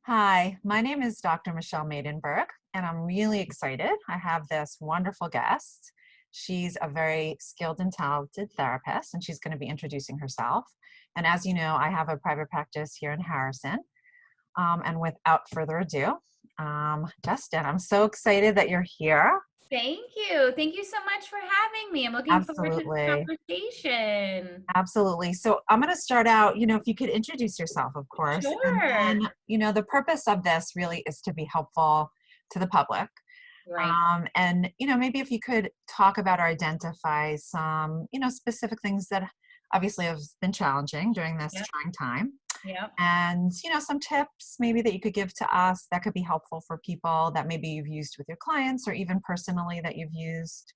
Hi, my name is Dr. Michelle Maidenberg, and I'm really excited. I have this wonderful guest. She's a very skilled and talented therapist, and she's going to be introducing herself. And as you know, I have a private practice here in Harrison. And without further ado, Justin, I'm so excited that you're here. Thank you. Thank you so much for having me. I'm looking forward to this Absolutely. conversation. Absolutely. So I'm going to start out, if you could introduce yourself, of course. And Sure. then, the purpose of this really is to be helpful to the public. Right. And, maybe if you could talk about or identify some, specific things that obviously have been challenging during this Yep. trying time. Yep. And, some tips maybe that you could give to us that could be helpful for people that maybe you've used with your clients or even personally that you've used.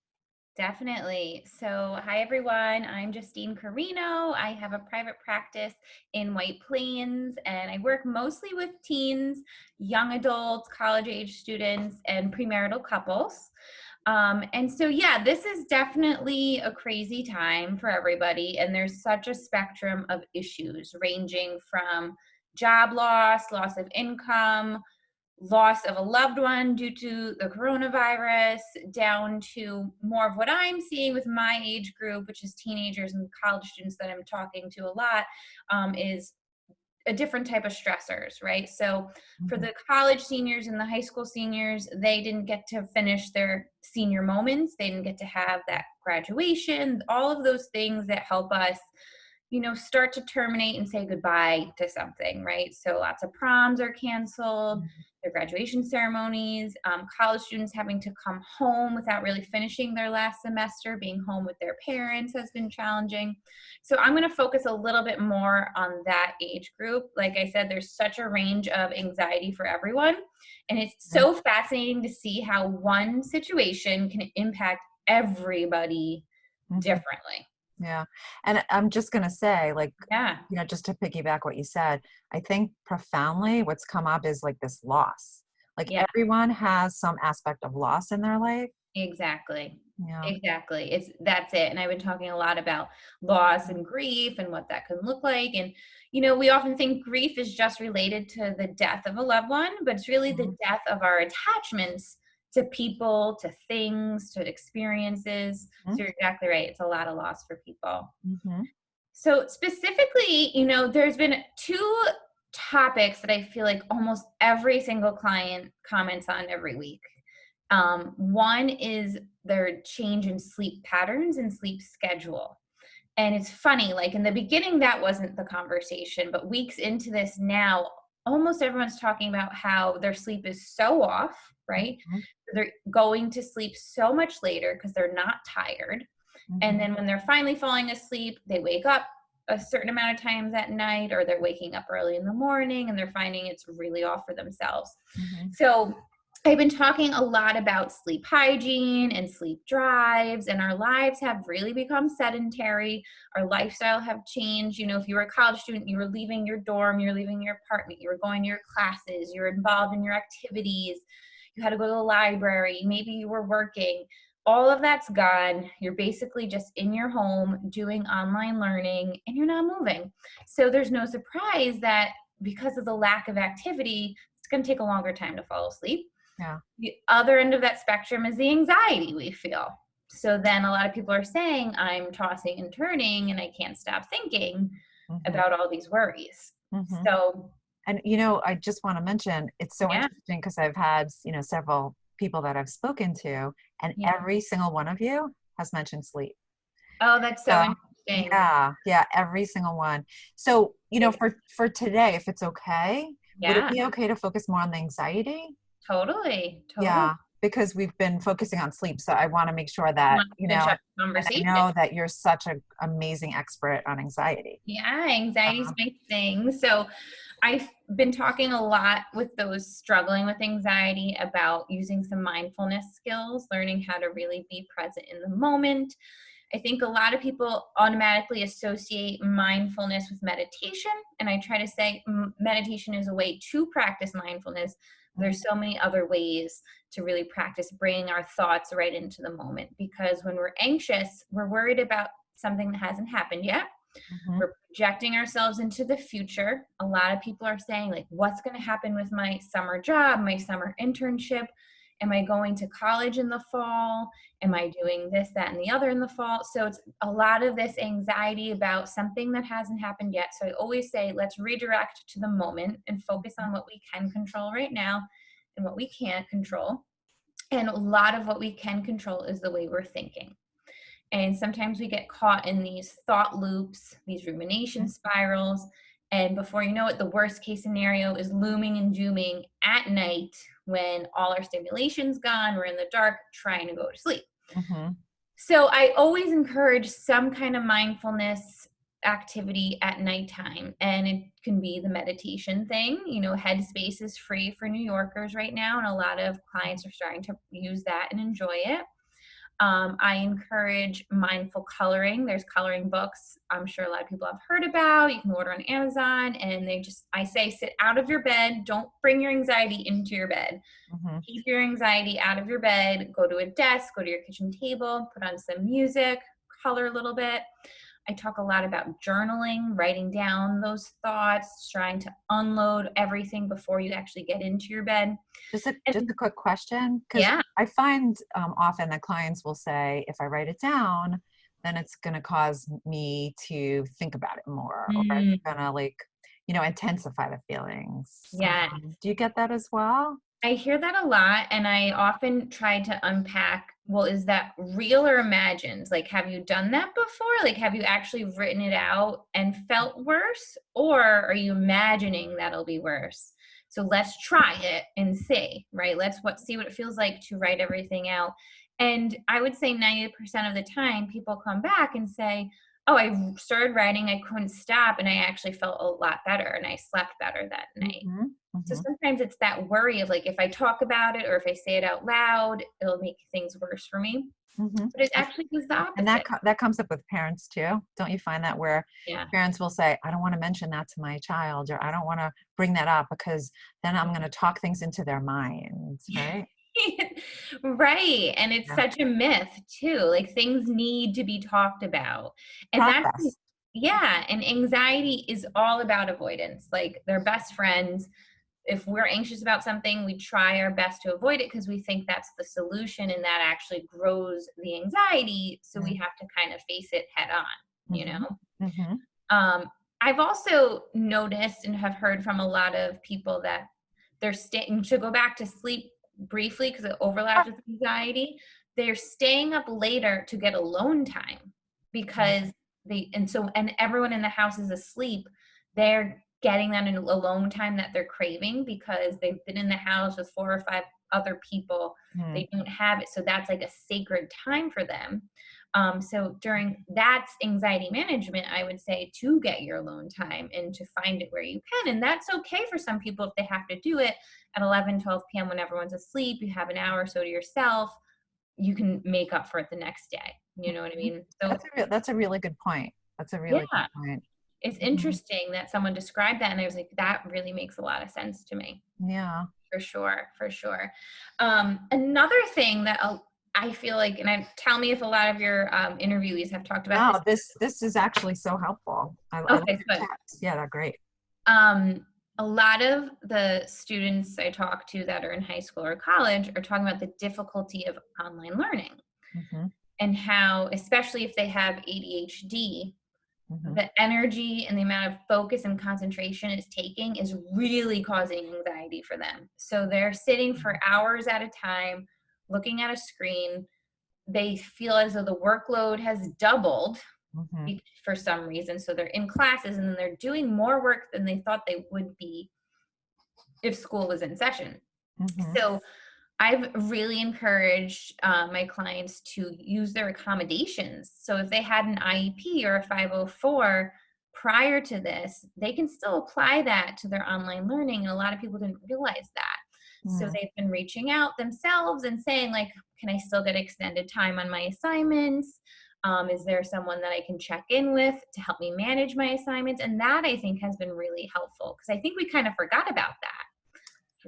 Definitely. So, hi everyone. I'm Justine Carino. I have a private practice in White Plains and I work mostly with teens, young adults, college age students, and premarital couples. Yeah, this is definitely a crazy time for everybody. And there's such a spectrum of issues ranging from job loss, loss of income, loss of a loved one due to the coronavirus, down to more of what I'm seeing with my age group, which is teenagers and college students that I'm talking to a lot, is a different type of stressors, right? So for Mhm. the college seniors and the high school seniors, they didn't get to finish their senior moments. They didn't get to have that graduation, all of those things that help us, start to terminate and say goodbye to something, right? So lots of proms are canceled, their graduation ceremonies, college students having to come home without really finishing their last semester, being home with their parents has been challenging. So I'm going to focus a little bit more on that age group. Like I said, there's such a range of anxiety for everyone. And it's so fascinating to see how one situation can impact everybody Mhm. differently. Yeah. And I'm just going to say, like, Yeah, just to piggyback what you said, I think profoundly what's come up is like this loss. Like yeah. everyone has some aspect of loss in their life. Exactly. Yeah. Exactly. That's it. And I've been talking a lot about loss and grief and what that can look like. And, we often think grief is just related to the death of a loved one, but it's really the Mhm. death of our attachments to people, to things, to experiences. So you're exactly right. It's a lot of loss for people. Mhm. So specifically, there's been two topics that I feel like almost every single client comments on every week. One is their change in sleep patterns and sleep schedule. And it's funny, like in the beginning, that wasn't the conversation, but weeks into this now, almost everyone's talking about how their sleep is so off, right? Mhm. They're going to sleep so much later because they're not tired. And Mhm. then when they're finally falling asleep, they wake up a certain amount of times at night, or they're waking up early in the morning and they're finding it's really off for themselves. Mhm. So I've been talking a lot about sleep hygiene and sleep drives, and our lives have really become sedentary. Our lifestyle have changed. If you were a college student, you were leaving your dorm, you're leaving your apartment, you were going to your classes, you're involved in your activities, you had to go to the library, maybe you were working. All of that's gone. You're basically just in your home doing online learning and you're not moving. So there's no surprise that because of the lack of activity, it's going to take a longer time to fall asleep. Yeah. The other end of that spectrum is the anxiety we feel. So then a lot of people are saying, I'm tossing and turning and I can't stop thinking Mhm. about all these worries. Mhm. So, And I just want to mention it's so yeah, interesting because I've had, several people that I've spoken to, and yeah. every single one of you has mentioned sleep. Oh, that's so So, interesting. yeah, yeah, every single one. So, It's, for today, if it's okay, would it yeah, be okay to focus more on the anxiety? totally, totally. Yeah, because we've been focusing on sleep, so I wanna make sure that, Want to finish up the and I conversation. know that you're such an amazing expert on anxiety. Yeah, anxiety's Um, my thing. So I've been talking a lot with those struggling with anxiety about using some mindfulness skills, learning how to really be present in the moment. I think a lot of people automatically associate mindfulness with meditation. And I try to say meditation is a way to practice mindfulness. mhm, There's so many other ways to really practice bringing our thoughts right into the moment because when we're anxious, we're worried about something that hasn't happened yet. Mhm. We're projecting ourselves into the future. A lot of people are saying, like, what's going to happen with my summer job, my summer internship? Am I going to college in the fall? Am I doing this, that, and the other in the fall? So it's a lot of this anxiety about something that hasn't happened yet. So I always say, let's redirect to the moment and focus on what we can control right now and what we can't control. And a lot of what we can control is the way we're thinking. And sometimes we get caught in these thought loops, these rumination Mhm. spirals. And before you know it, the worst case scenario is looming and dooming at night when all our stimulation's gone, we're in the dark trying to go to sleep. Mhm. So I always encourage some kind of mindfulness activity at nighttime. And it can be the meditation thing. You know, Headspace is free for New Yorkers right now, and a lot of clients are starting to use that and enjoy it. I encourage mindful coloring. There's coloring books I'm sure a lot of people have heard about. You can order on Amazon, and I say, sit out of your bed. Don't bring your anxiety into your bed. Mhm. Keep your anxiety out of your bed. Go to a desk, go to your kitchen table, put on some music, color a little bit. I talk a lot about journaling, writing down those thoughts, trying to unload everything before you actually get into your bed. Just a And quick question, because yeah. I find often that clients will say, if I write it down, then it's going to cause me to think about it more, or it's Mm, going to intensify the feelings. yeah. Do you get that as well? I hear that a lot, and I often try to unpack, well, is that real or imagined? Like, have you done that before? Like, have you actually written it out and felt worse? Or are you imagining that'll be worse? So let's try it and see, right? See what it feels like to write everything out. And I would say 90% of the time people come back and say, oh, I started writing, I couldn't stop, and I actually felt a lot better and I slept better that night. Mhm. So Mhm. sometimes it's that worry of like, if I talk about it or if I say it out loud, it'll make things worse for me. Mhm. But it actually was the And opposite. that comes up with parents too. Don't you find that where Yeah. parents will say, "I don't wanna mention that to my child," or "I don't wanna bring that up because then I'm gonna talk things into their minds," right? Right. And it's Yeah. such a myth too. Like things need to be talked about. And that's, Process. yeah. And anxiety is all about avoidance. Like they're best friends. If we're anxious about something, we try our best to avoid it because we think that's the solution and that actually grows the anxiety. So we Mm. have to kind of face it head on, you Mhm. know? Mhm. Um, I've also noticed and have heard from a lot of people that they're staying to go back to sleep briefly because it overlaps Ah. with anxiety. They're staying up later to get alone time Mm. because and everyone in the house is asleep. They're getting that in alone time that they're craving because they've been in the house with four or five other people. Mm. They don't have it. So that's like a sacred time for them. So during that's anxiety management, I would say to get your alone time and to find it where you can. And that's okay for some people if they have to do it at 11, 12 p.m. when everyone's asleep. You have an hour or so to yourself. You can make up for it the next day. You know what I Mhm. mean? So That's a really good point. That's a really good yeah, point. it's Mhm. interesting that someone described that. And I was like, that really makes a lot of sense to me. Yeah. For sure, for sure. Another thing that I feel like, and tell me if a lot of your interviewees have talked about this. No, this is actually so helpful. I love Okay, your good. tips. Yeah, they're great. Um, a lot of the students I talk to that are in high school or college are talking about the difficulty of online learning Mhm. and how, especially if they have ADHD, Mhm. the energy and the amount of focus and concentration it's taking is really causing anxiety for them. So they're sitting for hours at a time looking at a screen. They feel as though the workload has doubled Mhm. for some reason. So they're in classes and they're doing more work than they thought they would be if school was in session. Mhm. So I've really encouraged my clients to use their accommodations. So if they had an IEP or a 504 prior to this, they can still apply that to their online learning. And a lot of people didn't realize that. So Mhm. they've been reaching out themselves and saying, like, can I still get extended time on my assignments? Is there someone that I can check in with to help me manage my assignments? And that I think has been really helpful because I think we kind of forgot about that.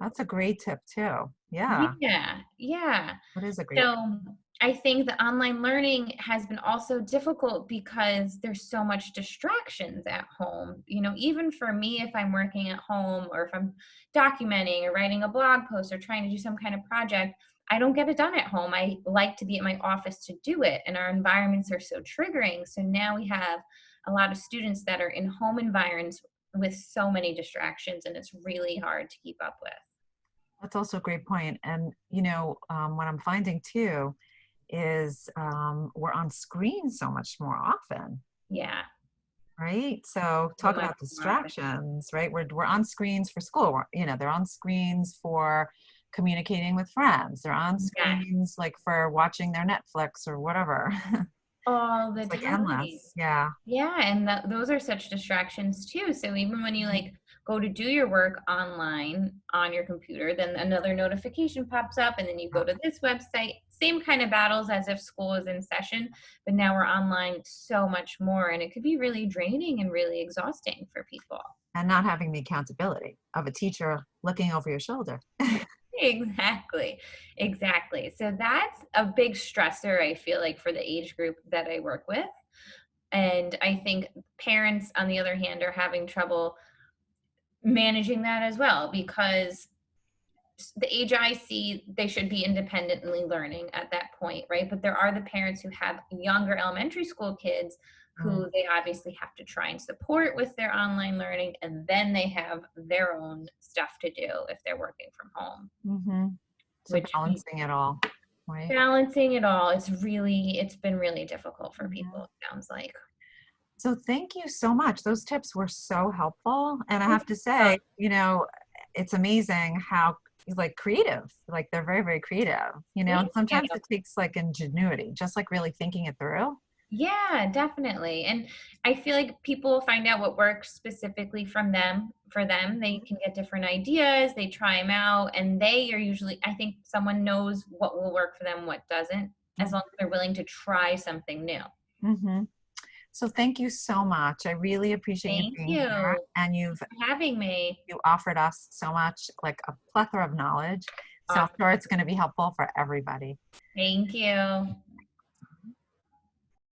That's a great tip too. Yeah, Yeah, yeah. that is a great tip. So I think the online learning has been also difficult because there's so much distractions at home. Even for me, if I'm working at home or if I'm documenting or writing a blog post or trying to do some kind of project, I don't get it done at home. I like to be at my office to do it, and our environments are so triggering. So now we have a lot of students that are in home environments with so many distractions, and it's really hard to keep up with. That's also a great point. And, what I'm finding too is we're on screen so much more often, Yeah, right? So so talk much about more often. distractions, right? We're on screens for school. They're on screens for communicating with friends. They're on Yes. screens like for watching their Netflix or whatever. All the It's like time. endless. Yeah. Yeah, and those are such distractions too. So even when you Mhm. like go to do your work online on your computer, then another notification pops up, and then you go Yep. to this website. Same kind of battles as if school is in session, but now we're online so much more, and it could be really draining and really exhausting for people. And not having the accountability of a teacher looking over your shoulder. Exactly. Exactly. So that's a big stressor, I feel like, for the age group that I work with. And I think parents, on the other hand, are having trouble managing that as well because the age I see, they should be independently learning at that point, right? But there are the parents who have younger elementary school kids Mm-hmm. who they obviously have to try and support with their online learning, and then they have their own stuff to do if they're working from home, Mm-hmm. So which balancing it all, right? balancing it all, it's been really difficult for Mhm. people, it sounds like. So thank you so much. Those tips were so helpful. And I Oh, have to say, it's amazing how like creative, like they're very, very creative, thank and sometimes you. it takes like ingenuity, just like really thinking it through. Yeah, definitely. And I feel like people find out what works specifically from them. For them, they Mhm. can get different ideas, they try them out, and they are usually, I think someone knows what will work for them, what doesn't, as long as they're willing to try something new. Mm-hmm. So thank you so much. I really appreciate you Thank being here, you and you've for having me. you offered us so much, like a plethora of knowledge. So I'm sure Awesome. it's going to be helpful for everybody. Thank you.